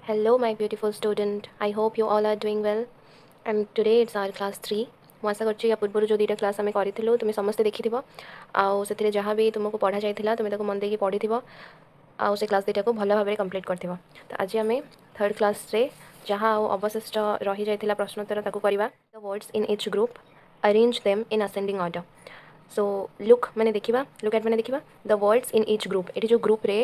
Hello, my beautiful student. I hope you all are doing well. And today it's our class 3. ମୁଁ ଆଶା କରୁଛି ୟା ପୂର୍ବରୁ ଯେଉଁ ଦୁଇଟା class ଆମେ କରିଥିଲୁ ତୁମେ ସମସ୍ତେ ଦେଖିଥିବ ଆଉ ସେଥିରେ ଯାହା ବି ତୁମକୁ ପଢ଼ା ଯାଇଥିଲା ତୁମେ ତାକୁ ମନ ଦେଇକି ପଢ଼ିଥିବ ଆଉ ସେ କ୍ଲାସ୍ ଦୁଇଟାକୁ ଭଲ ଭାବରେ କମ୍ପ୍ଲିଟ୍ କରିଥିବ। ତ ଆଜି ଆମେ ଥର୍ଡ଼ କ୍ଲାସ୍ରେ ଯାହା ଆଉ ଅବଶିଷ୍ଟ ରହିଯାଇଥିଲା ପ୍ରଶ୍ନୋତ୍ତର ତାକୁ କରିବା। The words in each group arrange them in ascending order. So look मैंने देखा लुक एट मैंने देखा the words in each group ये जो ग्रुप रे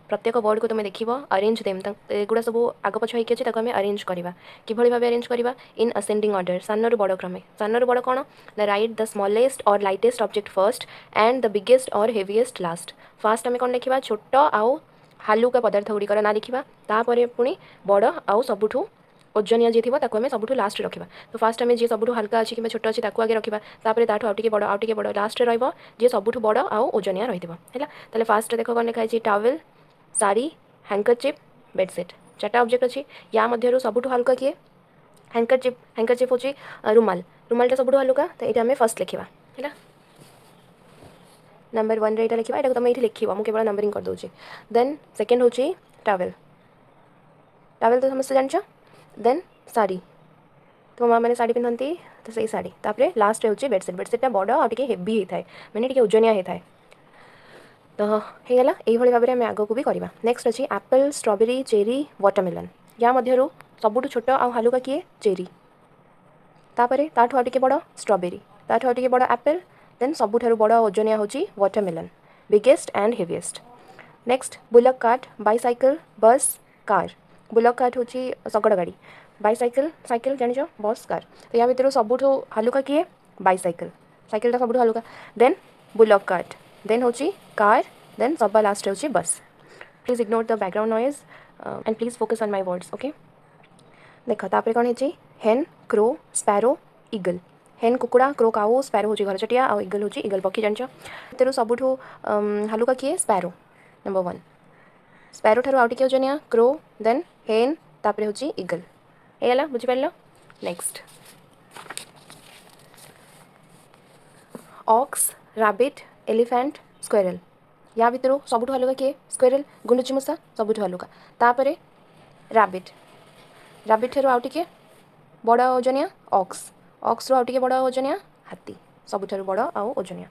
प्रत्येक वर्ड को तुम देख अरेंज देम एगुड़ा सब आग पछ होगी अच्छे आम अरेंज करवा कि भाव अरेंज करवा इन असेंडिंग ऑर्डर सानू बड़ क्रमे सानू बड़ कौन द राइट द स्मॉलेस्ट और lightest object first and the biggest और हेवीएस्ट लास्ट फास्ट आम कौन लिखा छोट आउ हालुका पदार्थ गुड़िकर ना लिखा तापर पुणी बड़ आउ सबुठू ओजनिया जी थी आम सब लास्ट रखा तो फास्ट आम जी सब हल्का अच्छी कि छोट अच्छी आगे रखा तापर ताठू आउटे बड़ आउटे बड़ लास्ट रे सब बड़ आउ ओजनिया रही है फास्ट देख कौन लिखाई टावेल साड़ी हैंकरचिप बेडसीट चार्टा ऑब्जेक्ट अच्छी या मध्य सब हल्का किए हैंकरचिप हूँ रुमाल रुमालटा सब हल्का तो ये आम फर्स्ट लिखा है नंबर 1 रे लिखा यहाँ तुम ये लिख मुझे केवल नंबरिंग करदे देन सेकेंड हूँ टावेल टावेल तो समस्त जान देन साड़ी तो माँ मैंने साड़ी पिंधती तो सही साड़ी तापर लास्ट हूँ बेडसीट बेडसीटा बड़ आगे हेवी होता है मैंने ओजनिया होता है तो होगा यही भाव में आग को भी करवा नेक्स्ट अच्छी एप्पल स्ट्रॉबेरी चेरी वाटरमेलन या मध्य सबुठ छोट आ हालुका किए चेरी तापर ताठू आगे बड़ स्ट्रॉबेरी ताठू आगे बड़ एप्पल देन सबुठ बड़ ओजनिया हूँ watermelon biggest and heaviest next bullock cart bicycle bus car bullock cart हूँ शगड़ गाड़ी बाइसाइकिल साइकिल जान बस कार तो या भर सबुठ हालुका किए बाइसाइकिल साइकिलटा सब हालुका देन बुलक कार्ट देन हूँ कार देन सब लास्ट हूँ बस please ignore the background noise and please focus on my words okay देख तापर कौन है हेन क्रो स्पैरो ईगल हेन कुकुड़ा क्रो काऊ स्पैरो हूँ घरचटिया और ईगल हूँ ईगल पक्षी जान तेरु सबुठ हालुका किए स्पैरो नंबर 1 स्पैरो ठार आउटे ओजनिया क्रो देन हेन तापर हूँ ईगल होगा बुझिपार next ox rabbit elephant squirrel या भर सबुठ हल्का किए स्क्वेरल गुंडुची मूषा सबुठ हल्का तापर रैबिट रैबिट ठार आउटे बड़ ओजनिया ऑक्स ऑक्स रू आउटे बड़ ओजनिया हाथी सबुठ बड़ आउ ओजनिया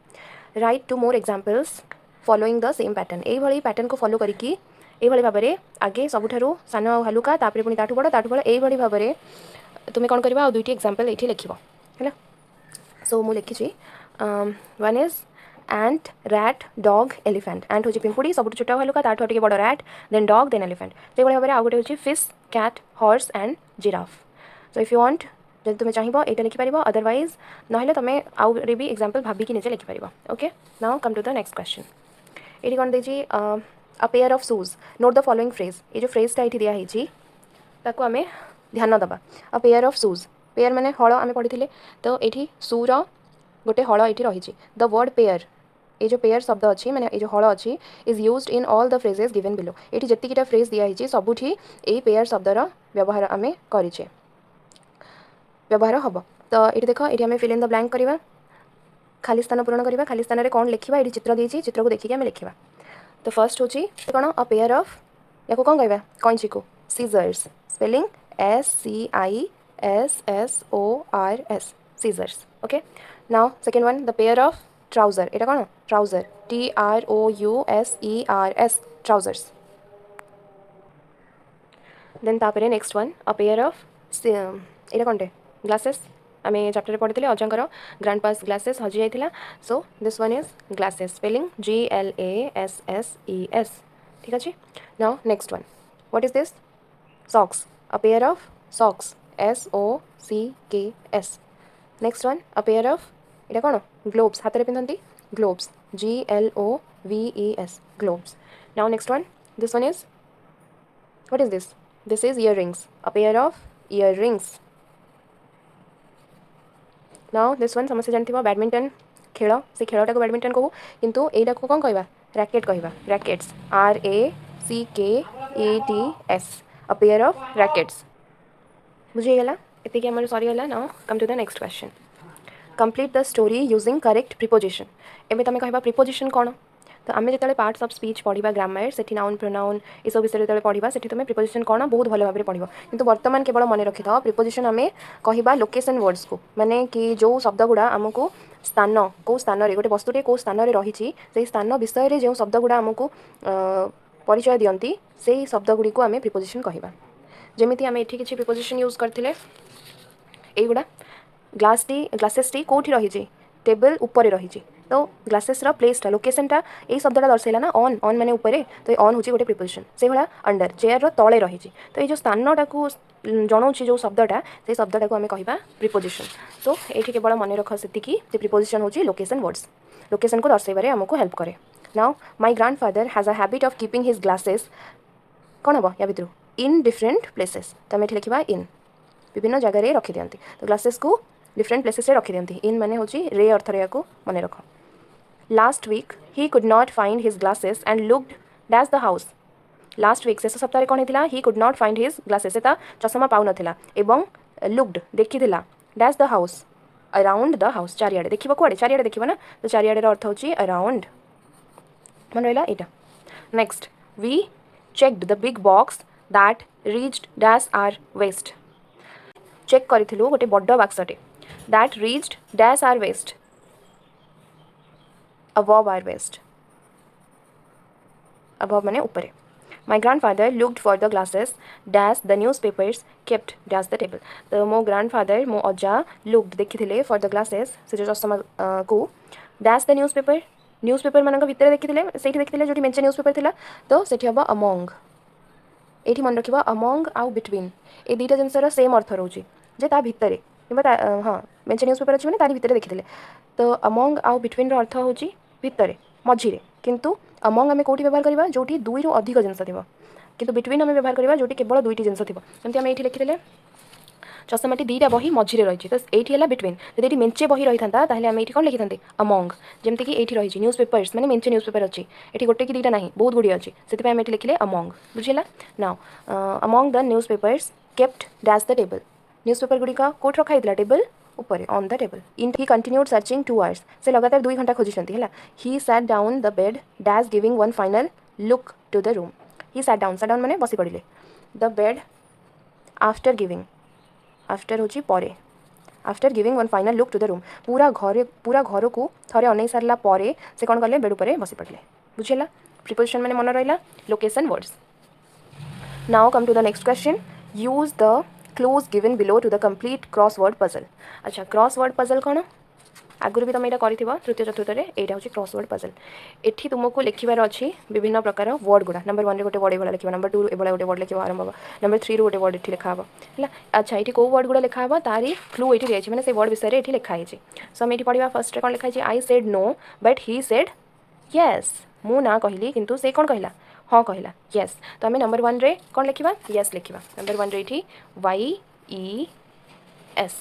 write two more examples following the same pattern यही पैटर्न को फॉलो करके यही भाव में आगे सबुठारु सान आ हल्का तापर पुणी ताठू बड़ यही भाव में तुम्हें कौन करवा दुईटी एग्जांपल ये लिख है सो मुझे लिखी 1 is ant rat dog elephant ant हूँ पिंपुड़ी सब छोटा हल्का ताठू टे बड़ rat then dog then elephant से भाव में आउ गोटे हूँ fish cat horse and giraffe so if you want जब तुम्हें चाहिए यहाँ लिखिपर अदरवाइज ना तुम्हें आउ भी एग्जांपल भाविकी निजे लिखिपर okay now come to the next question ये कौन देखिए a pair of shoes note the following phrase ये जो फ्रेजटा ये दिखाई ताको आम ध्यान दबा a pair of shoes pair माने हल आम पढ़ी तो ये शूर गोटे हल ये रही द वर्ड पेयर ये जो पेयर शब्द अच्छी मैंने ये जो हल अच्छी is used in all the phrases given below ये जीतकीटा फ्रेज दिखाई सबुठी यही पेयर शब्दर व्यवहार आम करें व्यवहार हम तो ये देख ये आम फिल इन द ब्लैंक करवा खाली स्थान पूरण करवा खाली स्थान में कौन लिखा ये चित्र देती चित्र को देखिए आम लिखा तो फर्स्ट हूँ कौन अ पेयर ऑफ या कौन कहवा कैंची को scissors spelling SCISSORS scissors okay now second one the pair of trouser ये कौन ट्राउजर TROUSERS ट्राउजर्स देन तापर next one a pair of ये कौन ग्लासेस आम चैप्टर पढ़ी अजंकर ग्रांड पास ग्लासेस हजि जाइए so this one is glasses spelling GLASSES ठीक अच्छे now next one what is this socks a pair of socks SOCKS next one a pair of ये कौन globes हाथ में पिंधती globes GLOVES globes now next one this one is what is this is earrings a pair of earrings now this one समस्त जानते badminton खेल से खेलटा को badminton कहूँ किंतु यहीटा को कौन कहवा रैकेट कहवा rackets RACKETS a pair of rackets बुझीगला ये आम सरीगला now come to the next question complete the story using correct preposition एवं तुम कहवा प्रिपोजिशन कौन तो आम जो पार्ट्स ऑफ स्पीच पढ़ा ग्रामर से नाउन प्रोनाउन ये सब विषय जो पढ़ा से तुम प्रिपोजिशन कौन बहुत भल भाव पढ़ कितु बर्तमान केवल मन रखि था प्रिपोजिशन आम कह लोकेशन वर्ड्स को माने कि जो शब्द गुड़ा आमको स्थान कौ स्थान गोटे वस्तुटे कौ स्थान रही से स्थान विषय में जो शब्द गुड़ा आमको परिचय दियंती से शब्द गुड़ी को आम प्रिपोजिशन कहवा जमीती आम ये किसी प्रिपोजिशन यूज करते युवा ग्लासेसटी कौटी रही टेबल उपर रही तो ग्लासेस प्लेसटा लोकेशनटा यही शब्दटा दर्शाइला ना ऑन ऑन माने ऊपर तो ऑन हूँ गोटे प्रिपोजिशन से भाया अंडर चेयर तले रही तो ये स्थानटा को जनाऊँ जो शब्दटा से शब्दटा को आम कह प्रिपोजिशन सो ये केवल मन रख से प्रिपोजिशन हूँ लोकेशन वर्ड्स लोकेशन को दर्शाइबारे आमको हेल्प करे now my grandfather has a habit of keeping his glasses कौन हम या भितर इन डिफरेंट प्लेसेस तो आम ये लिखा इन विभिन्न जगह रखी दिखती तो ग्लासेस को डिफरेंट प्लेसेस रखी दिखती इन माने हूँ रे अर्थ या मन रख last week he could not find his glasses and looked dash the house last week शेष सप्ताह कौन होता he could not find his glasses से चषमा पाऊ नाला एवं लुक्ड देखी dash the house around the house चारिआडे देखा कौड़े चारिआडे देखा ना तो चारिआडे अर्थ हूँ अराउंड मन रहा यहाँ next we checked the big box that reached dash our waist check करूँ गोटे बड़ बाक्सटे that reached dash our waist above our waist above माने ऊपर my grandfather looked for the glasses dash the newspapers kept dash the table तो मो grandfather मो अजा looked देखी for the glasses से जो चश्मा को dash the newspaper मानक भितर देखी देखी जो मेंचे न्यूज़पेपर थिला तो सेठी हम among ये मन रखा among आउ between ये दुईटा जिनसर सेम अर्थ रोचे जे ता भितर कि हाँ मेंचे न्यूज़पेपर अच्छे मैंने तारी भितर देखी तो among आउ between अर्थ हूँ भितर मझिरे किंतु अमंग आम कौटी व्यवहार करवा जो दुई रु अधिक जिनस थी किंतु बिटवीन आम व्यवहार करवा जो केवल दुईटी जिनस थी जमी आम ये लिखिले चषमाटी दुईटा बही मझिरे रही तो ये बिटवीन जब ये मेंचे बही रही था आम ये कौन लिखि था अमंग जमीक ये रही न्यूज़ पेपर्स मैंने मेंचे न्यूज़ पेपर अच्छी ये गोटे कि दुईटा ना बहुत गुड़ी अच्छी से आम ये लिखिले अमंग बुझेगा now among the newspapers kept dash the table newspaper गुड़िक कौट रखाई टेबल ऊपर on the table in he continued searching 2 hours से लगातार 2 घंटा खोजुंट है he sat down the bed dash giving one final look to the room he sat down मैंने बसी पड़े the bed after giving after हूँ परे after giving one final look to the room पूरा घर को थे अनै सारा पर से कौन कले बेड उपर बसी पड़े बुझेगा प्रिपोजिशन मैंने मन रहा location words now come to the next question use the clues given below to the complete crossword puzzle अच्छा क्रॉसवर्ड पजल कौन आगुरी भी तुम यहाँ कर तृतीय चतुर्थ में यहाँ हूँ क्रॉसवर्ड पजल एठी तुमको लिखार अच्छी विभिन्न प्रकार वर्ड गुड़ा नंबर 1 गोटे वर्ड ये लिखा नंबर 2 ये गोटे वर्ड लिखा आरंभ हम नंबर 3 गोटे वर्ड ये लिखा है अच्छा ये कौ वर्ड गुड़ा लिखा तारी क्लू ये दिखाई मैंने से वर्ड विषय में ये लिखाई सो आम ये पढ़ा फर्स्ट कौन लिखाई I said no but he said yes मु ना कहली किंतु से कौन कहला हाँ कहला येस तो आम नंबर 1 रे कौन लिखा येस लिखा नंबर 1 रे ये YES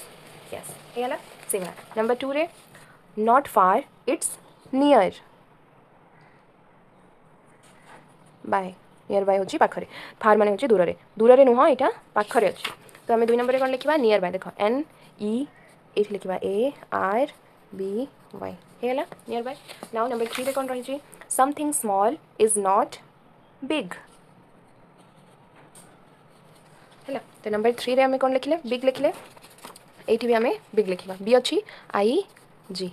येस ये से नंबर 2 रे not far it's near by near by हूँ पाखरे फार माने हूँ दूर दूर नुह यहाँ पाखरे अच्छी तो आम 2 नंबर कौन लिखा नियर बाय देख NE ये लिखा ARBY है नियर बाय नाउ नंबर 3 रे कौन रही something small is not big है तो नंबर 3 रे आम कौन लिखले बिग लिखले ये भी आम बिग लिखा बी अच्छी IG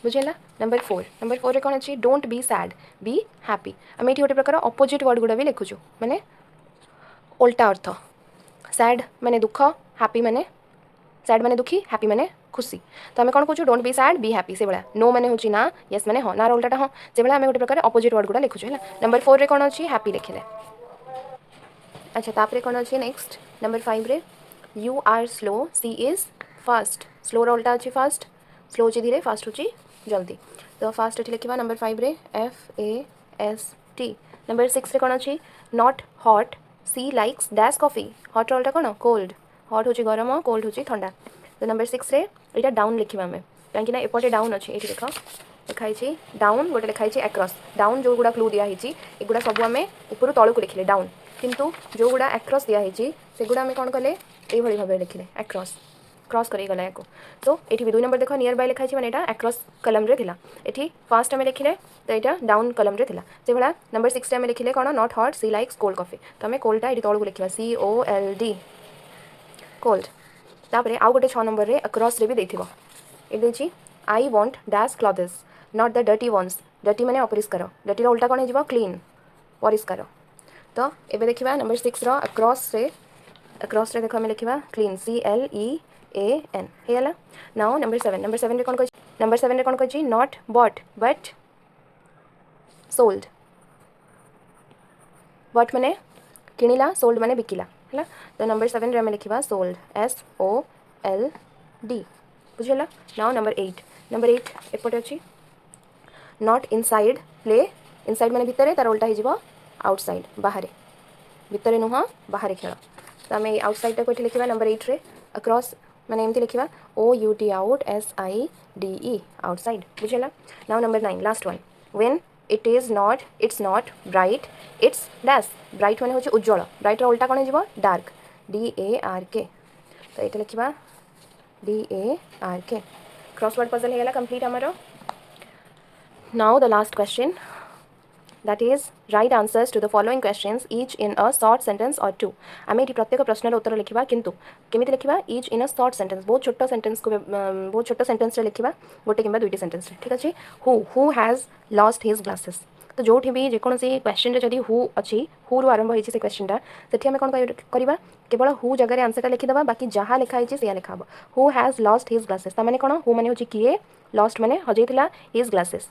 बुझेगा नंबर 4 रे कौन अच्छी don't be sad be happy आम ये गोटे प्रकार अपोजिट वर्ड गुड़ा भी लिखुचु माने उल्टा अर्थ सैड माने दुख हैप्पी माने सैड माने दुखी हैप्पी माने खुशी तो आम कौन कहूँ don't be sad be happy से भाया नो माने हूँ ना येस माने हाँ ना उल्टाटा हाँ से भाया आम गोटे प्रकार अपोजिट वर्ड गुड़ा लिखुचु है नंबर 4 रे कौन अच्छी हैप्पी लिखिले अच्छा तापर कौन अच्छी नेक्स्ट नंबर 5 रे you are slow she is fast slow उल्टा अच्छी फास्ट स्लो हूँ धीरे फास्ट हूँ जल्दी तो फास्ट ये लिखा नंबर 5 रे FAST नंबर 6 रे कौन अच्छी not hot she likes dash coffee hot उल्टा कौन कोल्ड हॉट हूँ गरम कोल्ड हूँ ठंडा तो नंबर 6 रे यहाँ डाउन लिखा आम कहीं एपटे डाउन अच्छे ये देख लिखाई डाउन गोटे लिखाई एक्रॉस डाउन जो गुड़ा क्लू दिखाई एगुड़ा सब आम ऊपर तलू को लिखिले डाउन किंतु जो गुड़ा एक्रॉस दिखाई से गुड़ा आम कौन कले ये भाव लिखिले एक्रॉस क्रॉस करेगला या सो ये भी 2 नंबर देख नियर बाय लिखाई मैंने यहाँ अक्रॉस कलम रे थिला एठी फर्स्ट आम लिखिले तो यहाँ डाउन कलम रे थिला से भाया नंबर 6 आम लिखिले कौन not hot she likes cold coffee तो आम कोल्डटा ये तौक लिखा COLD कोल्ड तापर आउ गोटे 6 नंबर रे अक्रॉस रे भी देथिबो ये देखिए I want dash clothes not the dirty ones dirty माने अपरिष्कार डर्टी उल्टा कौन हो क्लीन परिष्कार तो ये देखा नंबर 6 अक्रॉस रे देख आम लिखा क्लीन CLEAN है नाउ नंबर 7 रे कौन कही not but but sold but माने किणिला सोल्ड माने बिकिला है तो नंबर 7 रे आम लिखा सोल्ड SOLD बुझीगला नाउ नंबर 8 एपटे अच्छी नॉट इनसाइड प्ले इनसाइड माने भितर तार उल्टा हो आउटसाइड बाहर भितर नुह बाहर खेल तो आम आउटसाइड को लिखा नंबर 8 रे अक्रॉस माने एमती लिखा OUT आउट SIDE आउटसाइड बुझेगा now number 9 last one when it's not bright it's dash bright माने होची उज्जवल ब्राइट उल्टा कौन हो डार्क DARK तो ये लिखा DARK क्रॉसवर्ड पजल है कंप्लीट आमर now the last question that is write answers to the following questions each in a short sentence or two आम ये प्रत्येक प्रश्नर उत्तर लिखा किंतु केमी लिखा each in a short sentence बहुत छोट सेंटेंस को बहुत छोट सेंटेंस लिखा गोटे कि दुईटी सेंटेंस ठीक अच्छे who has lost his glasses तो जो भी जेकोसी क्वेश्चन जदि हु अच्छी हु रु आरंभ होती क्वेश्चनटा से आम कौन करवा केवल हु जगह आंसरटा लिखिदेवा बाकी जहाँ लिखाई से लिखा हम who has lost his glasses मैंने कौन हु मैंने किए लॉस्ट मैंने हजेला हिज ग्लासेस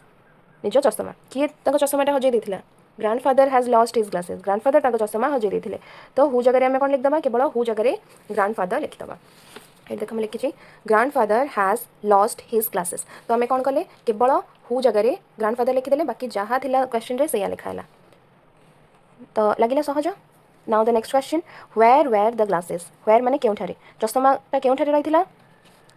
निज चषमा किए चषमाटा हजे देथिला grandfather has lost his glasses grandfather चषमा हजे देथिले तो हु जगह आम कौन लिखिदेवा केवल हु जगह ग्रांडफादर लिखिदेवा ये देख मैं लिखी grandfather has lost his glasses तो आम कौन कले केवल हु जगह ग्रांडफादर लिखिदेले बाकी जहाँ थिला क्वेश्चन रे से लिखाला तो लगिला सहज now the next question where the glasses were माने केउठारे चषमाटा केउठारे रहिथिला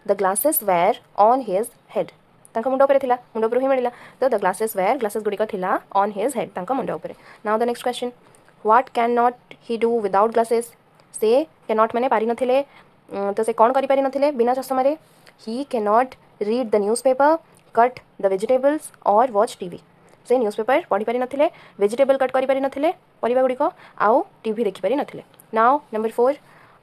the glasses were on his head तांका मुंड उपरे थिला मुंड उपरे ही मिलिला तो द ग्लासेस वेयर ग्लासेस गुड़िक थिला ऑन हिज हेड तांका मुंड उपरे now the next question what can not he do without glasses से कैन नॉट माने पारि नथिले तो से कौन करि पारि नथिले बिना चश्मा रे he can not read the newspaper cut the vegetables और वॉच टीवी से न्यूज़पेपर पढ़ी पारि नथिले वेजिटेबल कट करि पारि नथिले परिबा गुड़िक आउ टीवी देखि पारि नथिले now number 4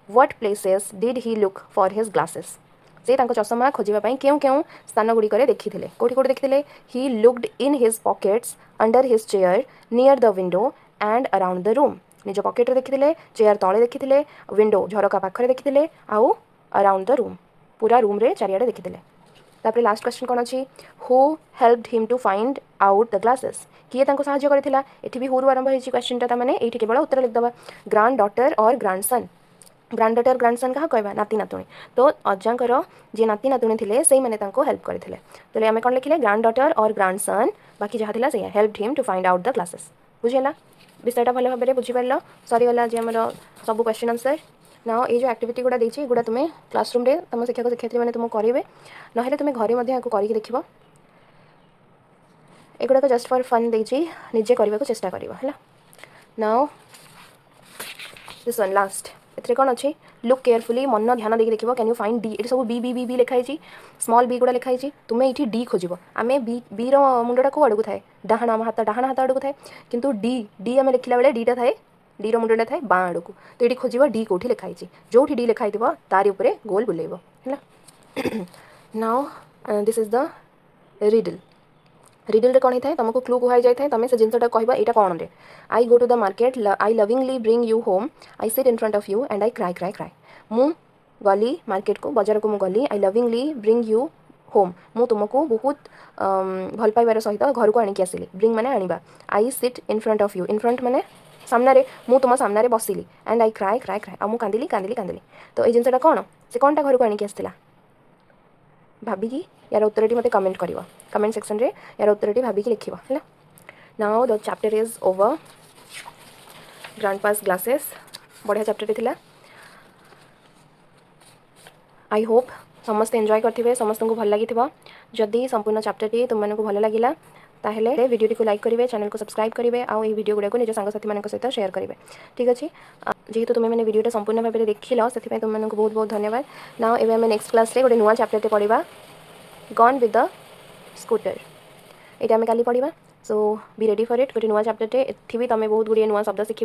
what places did he look for his glasses से चषमा खोजापी क्यों क्यों स्थान गुड़िक देखी कौटी कौटी देखते ही looked in his pockets under his chair near the window and around the room निज पॉकेट देखी चेयर तले देखी विंडो झरका पाखे देखी आउ अराउंड द रूम पूरा रूम रे चारियाडे देखी तापर लास्ट क्वेश्चन कौन अच्छी who helped him to find out the glasses किए साहाय्य करथिला एठी भी हुरु आरंभ होईची क्वेश्चनटा माने एठी केवल उत्तर लिख दबा ग्रांड डॉटर और ग्रांडसन ग्रांड डॉटर ग्रांडसन क्या कहवा नाती नातुणी तो अजांकर जी नाती नातुणी थे से मैंने हेल्प करते तो आम कौन लिखिले ग्रांड डॉटर और ग्रांडसन बाकी जहाँ थी से help him to find out the glasses बुझेगा विषयटा भल भाव में बुझीपार सरीगला जे आम सब क्वेश्चन आंसर ना ये जो एक्टिविटी गुड़ा देती गुड़ा तुम्हें क्लासरूम रे तुम शिक्षक शिक्षयित्री मैंने तुमको करेंगे ना तुम्हें घरे करके देख एगुड़ाक जस्ट फॉर फन देजी निजे करने को चेष्टा कर नाउ दिस वन लास्ट एथरे कौन अच्छे लुक केयरफुली मन ध्यान देकी देखो कैन यू फाइंड डी ये सब बी बी बी बी लिखाई स्मॉल बी गुड़ा लिखाई तुम्हें ये डी खोज आम बी रुंडा कौ आड़क थाए डाण हाथ आड़क थाए किंतु डी आम लिखला बेले डीटा थाए डी रुंडा थाए बाँ आड़क तो ये खोज डी कौटी लिखाई जो डी लिखाई तारी उपरे गोल बुलेब है now this is the riddle riddle कौन होता है तुमको क्लू कहुई जाए तुम से जिनटा कह यहाँ कौन रे I go to the market I lovingly bring you home I sit in front of you and I cry cry cry मु गली मार्केट को बाजार को गली I lovingly bring you home मु तुमको बहुत भल पाइबार सहित घर को आणिकी आसिली ब्रिंग माने आनिबा I sit in front of you in front माने सामने मु तुम सामने बसिली and I cry cry cry आ मु कांदिली कांदिली कांदिली तो ये जिनटा कौन से कौनटा घर को आणिकी आसला भाविकी यार उत्तरटी मत कमेंट कर कमेंट सेक्शन रे यार उत्तरटी भाविकी लिख है now the chapter is over grandpa's glasses बढ़िया चैप्टर थिला आई होप समस्त एंजॉय करथिबे समस्त को भल लगी जदि संपूर्ण चैप्टर टी तुम को भल लगिला ताहेले वीडियो को लाइक करेंगे, चैनल को सब्सक्राइब करेंगे, आउ ये वीडियो गुड़ाक निज सांगसाथी मान सहित शेयर करेंगे। ठीक अच्छे, जेहेतु तुम मैंने वीडियो संपूर्ण भाव में देखिल से तुम मैं बहुत बहुत धन्यवाद। नाउ एवं आम नेक्स्ट क्लास रे गोटे नुआ चैप्टर पढ़ा गन विथ द स्कूटर। ये आम काली पढ़ा। सो बी रेडी फॉर इट। गोटे नुआ चैप्टरटे एथि भी तुम बहुत गुड़िया नुआ शब्द शिख,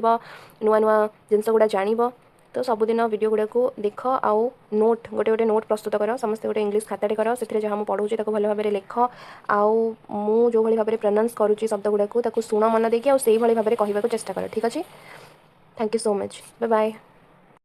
नुआ नुआ जिनस गुड़ा जान। तो सबुदिन वीडियो गुड़ा को देख, आउ नोट गोटे गोटे नोट प्रस्तुत कर, समस्ते गोटे इंग्लिश खाताटे कर, से जहाँ मुझे पढ़ाऊँ भल भाव में लिख, आउ मु जो भाई भाव में प्रोनाउंस करुँची शब्द गुड़ा को शुण मन देकी, आई भाव में कहवाक चेष्टा कर। ठीक अच्छे, thank you so much, bye bye.